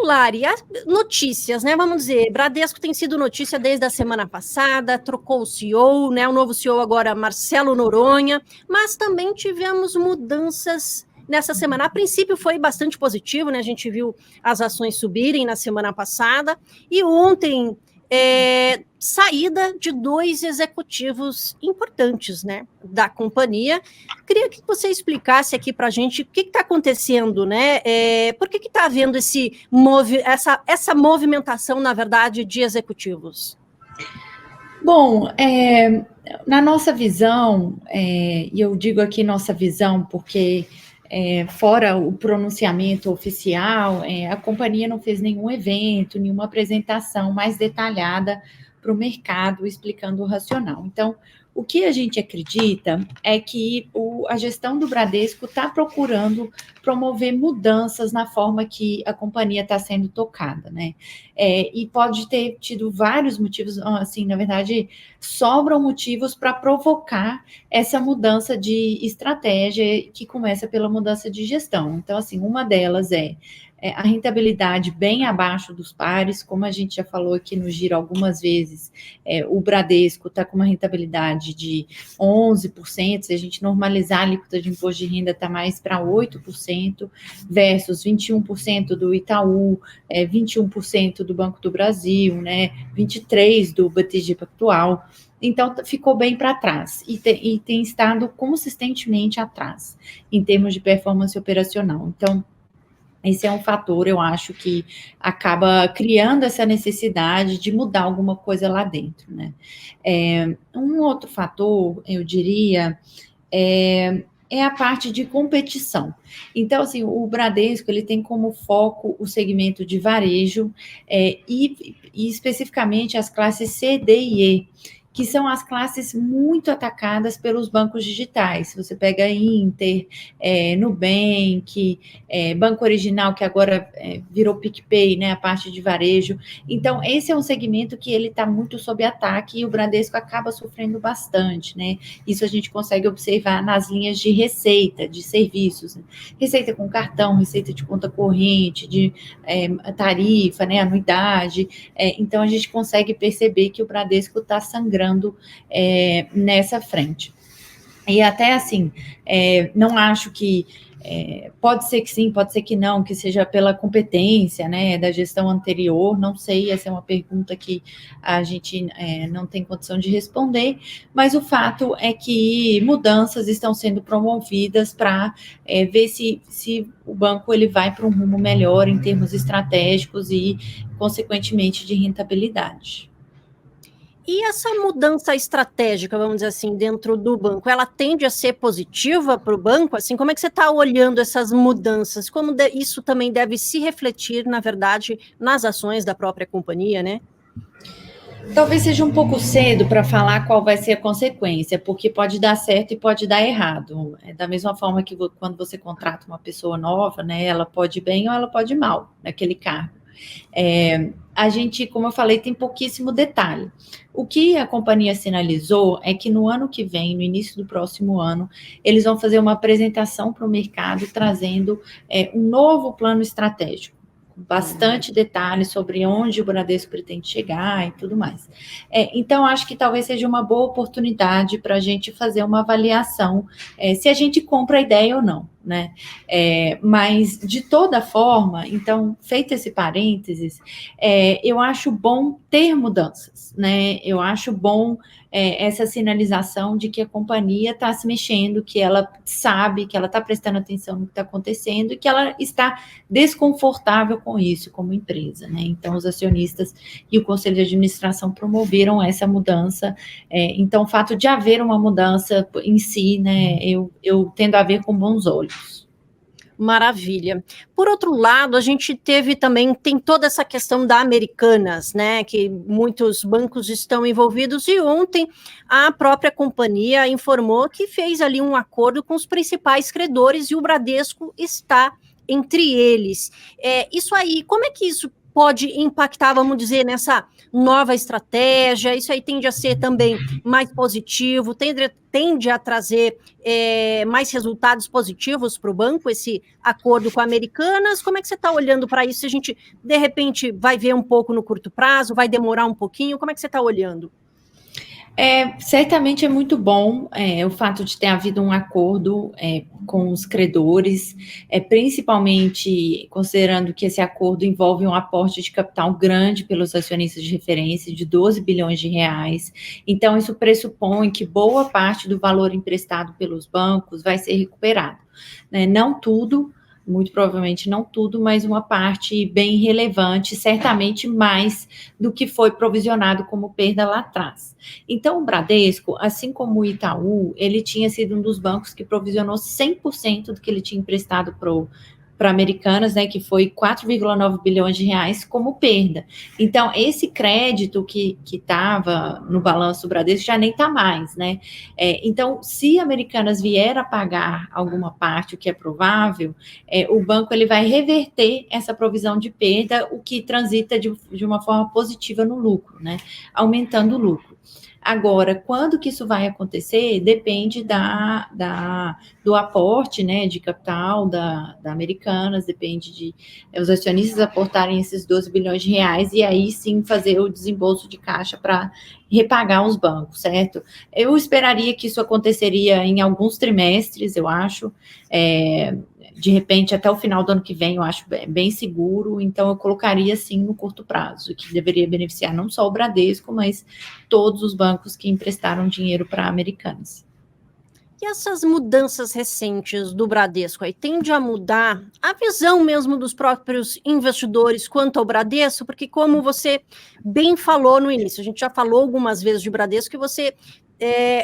Lari, as notícias, né? Vamos dizer, Bradesco tem sido notícia desde a semana passada, trocou o CEO, né? O novo CEO agora, Marcelo Noronha, mas também tivemos mudanças nessa semana. A princípio foi bastante positivo, né? A gente viu as ações subirem na semana passada, e ontem saída de 2 executivos importantes, né, da companhia. Queria que você explicasse aqui para a gente o que está acontecendo, né? Por que está havendo essa movimentação, na verdade, de executivos? Bom, na nossa visão, e eu digo aqui nossa visão porque fora o pronunciamento oficial, a companhia não fez nenhum evento, nenhuma apresentação mais detalhada para o mercado explicando o racional. Então, o que a gente acredita é que a gestão do Bradesco está procurando promover mudanças na forma que a companhia está sendo tocada, né? E pode ter tido vários motivos, assim, na verdade, sobram motivos para provocar essa mudança de estratégia que começa pela mudança de gestão. Então, assim, uma delas é a rentabilidade bem abaixo dos pares, como a gente já falou aqui no Giro algumas vezes, o Bradesco está com uma rentabilidade de 11%, se a gente normalizar a alíquota de imposto de renda, está mais para 8%, versus 21% do Itaú, 21% do Banco do Brasil, né, 23% do BTG Pactual. Então, ficou bem para trás e tem estado consistentemente atrás em termos de performance operacional. Então, esse é um fator, eu acho, que acaba criando essa necessidade de mudar alguma coisa lá dentro, né? Um outro fator, eu diria, é a parte de competição. Então, assim, o Bradesco, ele tem como foco o segmento de varejo e especificamente as classes C, D e E, que são as classes muito atacadas pelos bancos digitais. Se você pega Inter, Nubank, Banco Original, que agora virou PicPay, né, a parte de varejo. Então, esse é um segmento que ele está muito sob ataque e o Bradesco acaba sofrendo bastante, né? Isso a gente consegue observar nas linhas de receita, de serviços. Né? Receita com cartão, receita de conta corrente, de tarifa, né, anuidade. Então, a gente consegue perceber que o Bradesco está sangrando nessa frente. E até assim, não acho que pode ser que sim, pode ser que não, que seja pela competência, né, da gestão anterior, não sei, essa é uma pergunta que a gente não tem condição de responder, mas o fato é que mudanças estão sendo promovidas para ver se o banco ele vai para um rumo melhor em termos estratégicos e, consequentemente, de rentabilidade. E essa mudança estratégica, vamos dizer assim, dentro do banco, ela tende a ser positiva para o banco? Assim, como é que você está olhando essas mudanças? Como isso também deve se refletir, na verdade, nas ações da própria companhia, né? Talvez seja um pouco cedo para falar qual vai ser a consequência, porque pode dar certo e pode dar errado. Da mesma forma que quando você contrata uma pessoa nova, né, ela pode ir bem ou ela pode ir mal naquele cargo. A gente, como eu falei, tem pouquíssimo detalhe. O que a companhia sinalizou é que no ano que vem, no início do próximo ano, eles vão fazer uma apresentação para o mercado trazendo um novo plano estratégico, com bastante detalhes sobre onde o Bradesco pretende chegar e tudo mais. Então, acho que talvez seja uma boa oportunidade para a gente fazer uma avaliação se a gente compra a ideia ou não, né? Mas, de toda forma, então, feito esse parênteses, eu acho bom ter mudanças, né? Eu acho bom essa sinalização de que a companhia está se mexendo, que ela sabe, que ela está prestando atenção no que está acontecendo e que ela está desconfortável com isso como empresa, né? Então, os acionistas e o Conselho de Administração promoveram essa mudança. Então, o fato de haver uma mudança em si, né, eu tendo a ver com bons olhos. Maravilha. Por outro lado, a gente tem toda essa questão da Americanas, né, que muitos bancos estão envolvidos, e ontem a própria companhia informou que fez ali um acordo com os principais credores e o Bradesco está entre eles. Isso aí, como é que isso pode impactar, vamos dizer, nessa nova estratégia? Isso aí tende a ser também mais positivo, tende a trazer mais resultados positivos para o banco, esse acordo com a Americanas? Como é que você está olhando para isso? A gente, de repente, vai ver um pouco no curto prazo, vai demorar um pouquinho? Como é que você está olhando? Certamente é muito bom o fato de ter havido um acordo com os credores, principalmente considerando que esse acordo envolve um aporte de capital grande pelos acionistas de referência, de 12 bilhões de reais. Então, isso pressupõe que boa parte do valor emprestado pelos bancos vai ser recuperado, né? Não tudo, muito provavelmente não tudo, mas uma parte bem relevante, certamente mais do que foi provisionado como perda lá atrás. Então, o Bradesco, assim como o Itaú, ele tinha sido um dos bancos que provisionou 100% do que ele tinha emprestado para Americanas, né, que foi 4,9 bilhões de reais como perda. Então, esse crédito que estava no balanço do Bradesco já nem está mais, né? Então, se Americanas vier a pagar alguma parte, o que é provável, o banco ele vai reverter essa provisão de perda, o que transita de uma forma positiva no lucro, né? Aumentando o lucro. Agora, quando que isso vai acontecer, depende do aporte, né, de capital da Americanas, depende de os acionistas aportarem esses 12 bilhões de reais e aí sim fazer o desembolso de caixa para repagar os bancos, certo? Eu esperaria que isso aconteceria em alguns trimestres, eu acho, de repente até o final do ano que vem, eu acho bem seguro, então eu colocaria sim no curto prazo, que deveria beneficiar não só o Bradesco, mas todos os bancos que emprestaram dinheiro para Americanas. E essas mudanças recentes do Bradesco aí tende a mudar a visão mesmo dos próprios investidores quanto ao Bradesco? Porque como você bem falou no início, a gente já falou algumas vezes de Bradesco, e você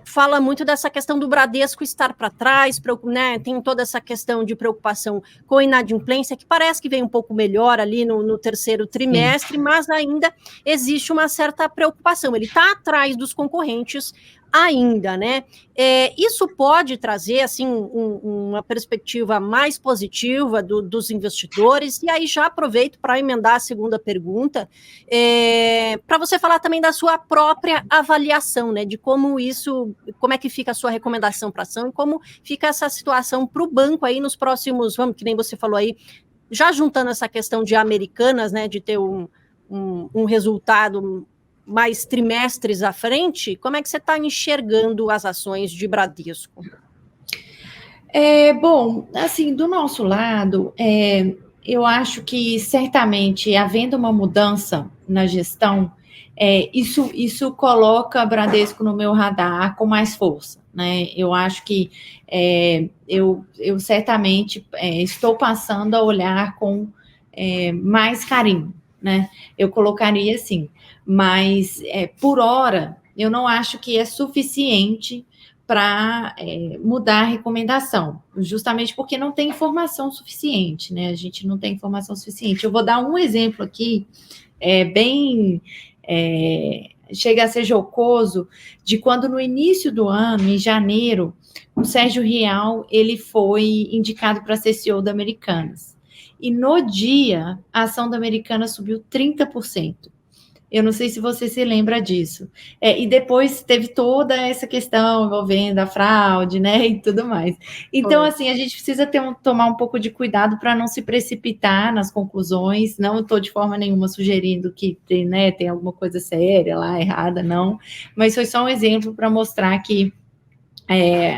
fala muito dessa questão do Bradesco estar para trás, né, tem toda essa questão de preocupação com a inadimplência, que parece que vem um pouco melhor ali no terceiro trimestre, sim, mas ainda existe uma certa preocupação, ele está atrás dos concorrentes ainda, né? Isso pode trazer, assim, uma perspectiva mais positiva dos investidores, e aí já aproveito para emendar a segunda pergunta, para você falar também da sua própria avaliação, né, de como é que fica a sua recomendação para ação, e como fica essa situação para o banco aí nos próximos, que nem você falou aí, já juntando essa questão de Americanas, né, de ter um resultado mais trimestres à frente, como é que você está enxergando as ações de Bradesco? Bom, assim, do nosso lado, eu acho que certamente, havendo uma mudança na gestão, isso coloca Bradesco no meu radar com mais força, né? Eu acho que eu certamente estou passando a olhar com mais carinho, né? Eu colocaria assim, mas por hora eu não acho que é suficiente para mudar a recomendação, justamente porque não tem informação suficiente, né? A gente não tem informação suficiente. Eu vou dar um exemplo aqui, chega a ser jocoso, de quando no início do ano, em janeiro, o Sérgio Rial, ele foi indicado para ser CEO da Americanas. E no dia, a ação da Americanas subiu 30%. Eu não sei se você se lembra disso. E depois teve toda essa questão envolvendo a fraude, né, e tudo mais. Então, assim, a gente precisa tomar um pouco de cuidado para não se precipitar nas conclusões. Não estou de forma nenhuma sugerindo que tem alguma coisa séria lá, errada, não. Mas foi só um exemplo para mostrar que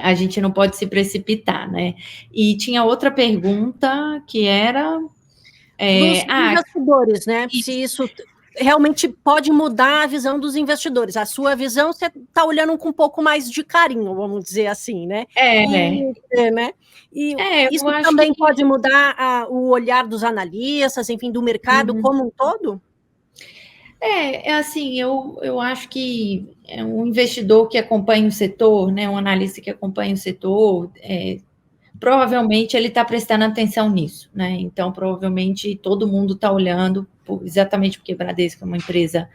a gente não pode se precipitar, né? E tinha outra pergunta que era... Dos investidores, né? Se isso realmente pode mudar a visão dos investidores. A sua visão, você está olhando com um pouco mais de carinho, vamos dizer assim, né? Né? E isso também pode mudar o olhar dos analistas, enfim, do mercado como um todo? Assim, eu acho que um investidor que acompanha o setor, né, um analista que acompanha o setor, provavelmente ele está prestando atenção nisso, né? Então, provavelmente todo mundo está olhando, exatamente porque a Bradesco é uma empresa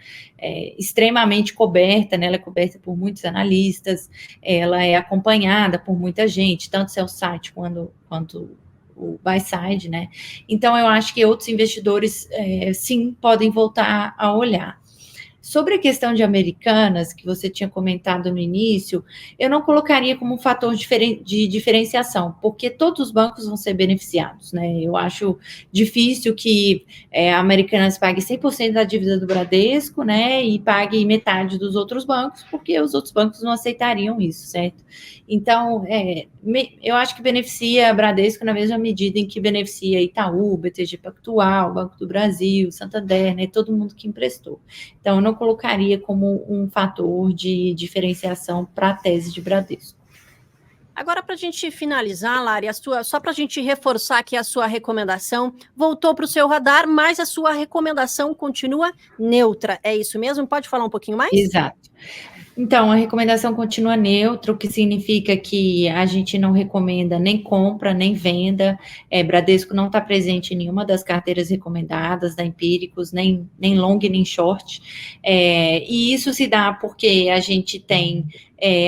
extremamente coberta, né? Ela é coberta por muitos analistas, ela é acompanhada por muita gente, tanto seu site quanto o buy side, né? Então, eu acho que outros investidores, sim, podem voltar a olhar. Sobre a questão de Americanas, que você tinha comentado no início, eu não colocaria como um fator de diferenciação, porque todos os bancos vão ser beneficiados, né? Eu acho difícil que a Americanas pague 100% da dívida do Bradesco, né? E pague metade dos outros bancos, porque os outros bancos não aceitariam isso, certo? Então, eu acho que beneficia Bradesco na mesma medida em que beneficia Itaú, BTG Pactual, Banco do Brasil, Santander, né? Todo mundo que emprestou. Então, eu não colocaria como um fator de diferenciação para a tese de Bradesco. Agora, para a gente finalizar, Lari, só para a gente reforçar aqui a sua recomendação, voltou para o seu radar, mas a sua recomendação continua neutra, é isso mesmo? Pode falar um pouquinho mais? Exato. Então, a recomendação continua neutra, o que significa que a gente não recomenda nem compra, nem venda. Bradesco não está presente em nenhuma das carteiras recomendadas da Empíricos, nem long, nem short. E isso se dá porque a gente tem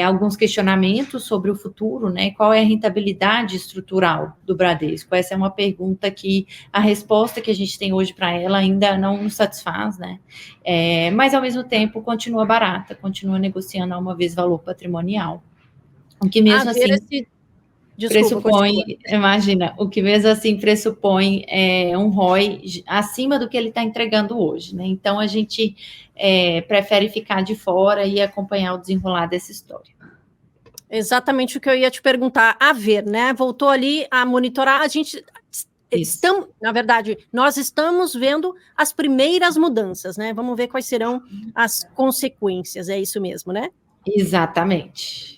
alguns questionamentos sobre o futuro, né? Qual é a rentabilidade estrutural do Bradesco? Essa é uma pergunta que a resposta que a gente tem hoje para ela ainda não nos satisfaz, né? Mas, ao mesmo tempo, continua barata, continua negociando a uma vez valor patrimonial. O que mesmo assim pressupõe, imagina, o que mesmo assim pressupõe um ROI acima do que ele está entregando hoje, né? Então, a gente prefere ficar de fora e acompanhar o desenrolar dessa história. Exatamente o que eu ia te perguntar, a ver, né? Voltou ali a monitorar, a gente... na verdade, nós estamos vendo as primeiras mudanças, né? Vamos ver quais serão as consequências, é isso mesmo, né? Exatamente.